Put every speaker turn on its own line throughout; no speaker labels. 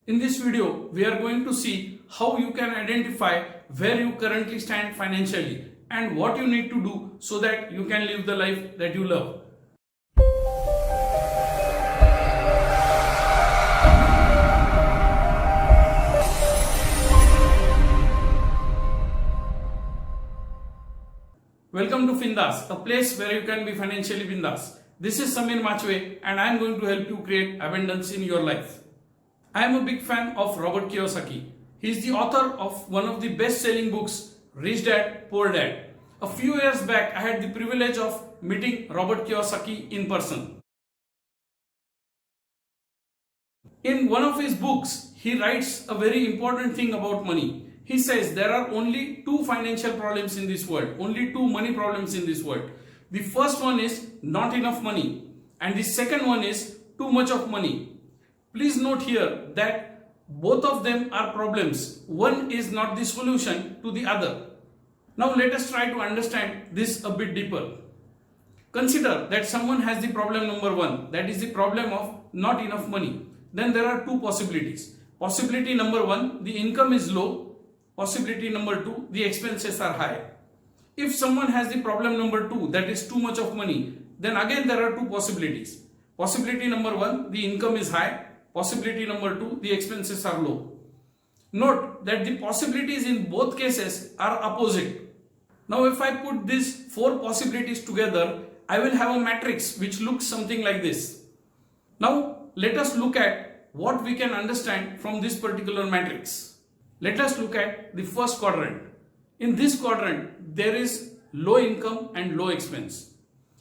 In this video, we are going to see how you can identify where you currently stand financially and what you need to do so that you can live the life that you love. Welcome to FINDAS, a place where you can be financially bindas. This is Samir Machwe and I am going to help you create abundance in your life. I am a big fan of Robert Kiyosaki. He is the author of one of the best-selling books, Rich Dad, Poor Dad. A few years back, I had the privilege of meeting Robert Kiyosaki in person. In one of his books, he writes a very important thing about money. He says there are only two financial problems in this world, only two money problems in this world. The first one is not enough money, and the second one is too much of money. Please note here that both of them are problems. One is not the solution to the other. Now let us try to understand this a bit deeper. Consider that someone has the problem number one, that is the problem of not enough money. Then there are two possibilities. Possibility number one, the income is low. Possibility number two, the expenses are high. If someone has the problem number two, that is too much of money, then again there are two possibilities. Possibility number one, the income is high. Possibility number two, the expenses are low. Note that the possibilities in both cases are opposite. Now if I put these four possibilities together, I will have a matrix which looks something like this. Now let us look at what we can understand from this particular matrix. Let us look at the first quadrant. In this quadrant, there is low income and low expense.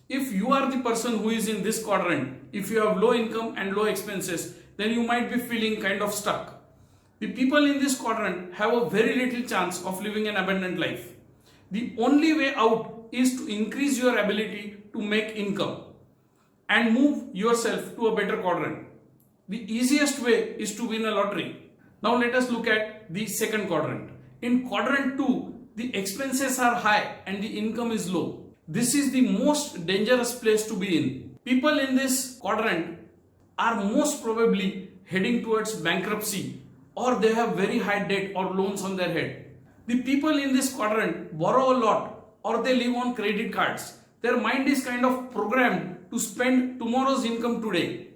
If you are the person who is in this quadrant, if you have low income and low expenses, then you might be feeling kind of stuck. The people in this quadrant have a very little chance of living an abundant life. The only way out is to increase your ability to make income and move yourself to a better quadrant. The easiest way is to win a lottery. Now let us look at the second quadrant. In quadrant 2, the expenses are high and the income is low. This is the most dangerous place to be in. People in this quadrant are most probably heading towards bankruptcy, or they have very high debt or loans on their head. The people in this quadrant borrow a lot, or they live on credit cards. Their mind is kind of programmed to spend tomorrow's income today.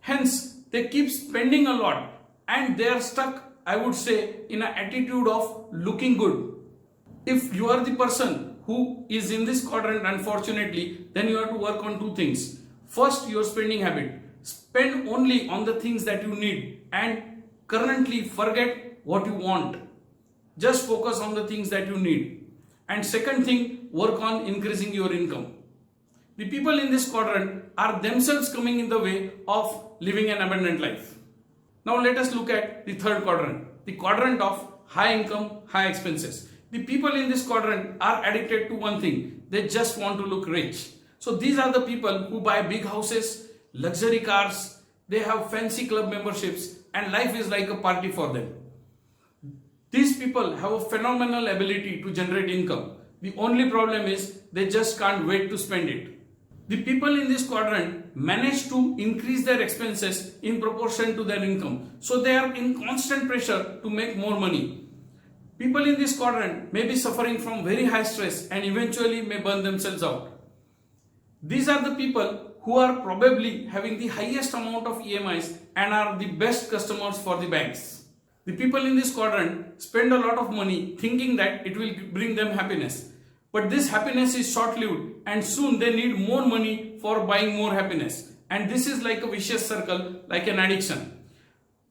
Hence, they keep spending a lot and they are stuck, I would say, in an attitude of looking good. If you are the person who is in this quadrant, unfortunately, then you have to work on two things. First, your spending habit. Spend only on the things that you need and currently forget what you want. Just focus on the things that you need. And second thing, work on increasing your income. The people in this quadrant are themselves coming in the way of living an abundant life. Now let us look at the third quadrant, the quadrant of high income, high expenses. The people in this quadrant are addicted to one thing. They just want to look rich. So these are the people who buy big houses, luxury cars, they have fancy club memberships, and life is like a party for them. These people have a phenomenal ability to generate income. The only problem is they just can't wait to spend it. The people in this quadrant manage to increase their expenses in proportion to their income. So they are in constant pressure to make more money. People in this quadrant may be suffering from very high stress and eventually may burn themselves out. These are the people who are probably having the highest amount of EMIs and are the best customers for the banks. The people in this quadrant spend a lot of money thinking that it will bring them happiness. But this happiness is short-lived and soon they need more money for buying more happiness. And this is like a vicious circle, like an addiction.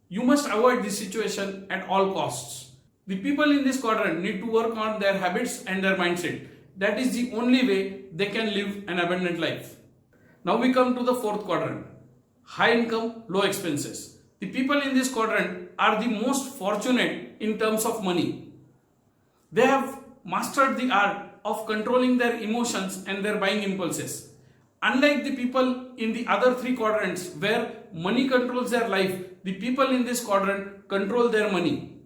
You must avoid this situation at all costs. The people in this quadrant need to work on their habits and their mindset. That is the only way they can live an abundant life. Now we come to the fourth quadrant, high income, low expenses. The people in this quadrant are the most fortunate in terms of money. They have mastered the art of controlling their emotions and their buying impulses. Unlike the people in the other three quadrants where money controls their life, the people in this quadrant control their money.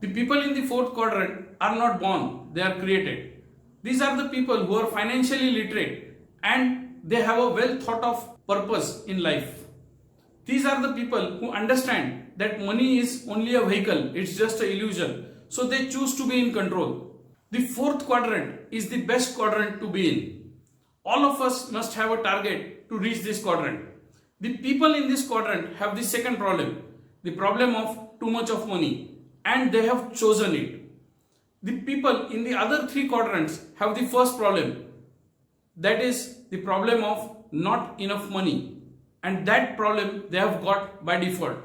The people in the fourth quadrant are not born, they are created. These are the people who are financially literate and they have a well thought of purpose in life. These are the people who understand that money is only a vehicle, it's just an illusion. So they choose to be in control. The fourth quadrant is the best quadrant to be in. All of us must have a target to reach this quadrant. The people in this quadrant have the second problem, the problem of too much of money, and they have chosen it. The people in the other three quadrants have the first problem, that is the problem of not enough money, and that problem they have got by default.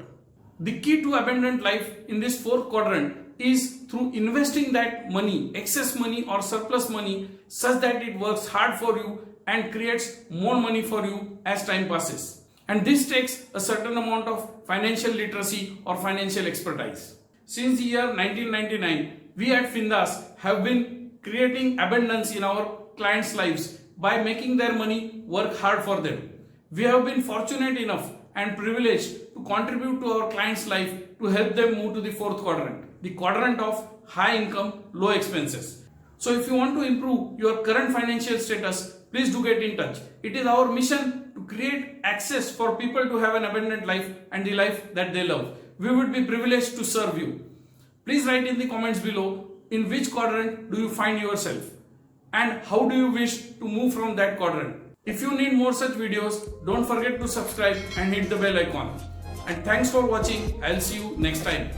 The key to abundant life in this fourth quadrant is through investing that money, excess money or surplus money, such that it works hard for you and creates more money for you as time passes. And this takes a certain amount of financial literacy or financial expertise. Since the year 1999, we at FINDAS have been creating abundance in our clients' lives by making their money work hard for them. We have been fortunate enough and privileged to contribute to our clients' life to help them move to the fourth quadrant, the quadrant of high income, low expenses. So if you want to improve your current financial status, please do get in touch. It is our mission to create access for people to have an abundant life and the life that they love. We would be privileged to serve you. Please write in the comments below in which quadrant do you find yourself and how do you wish to move from that quadrant. If you need more such videos, don't forget to subscribe and hit the bell icon. And thanks for watching. I'll see you next time.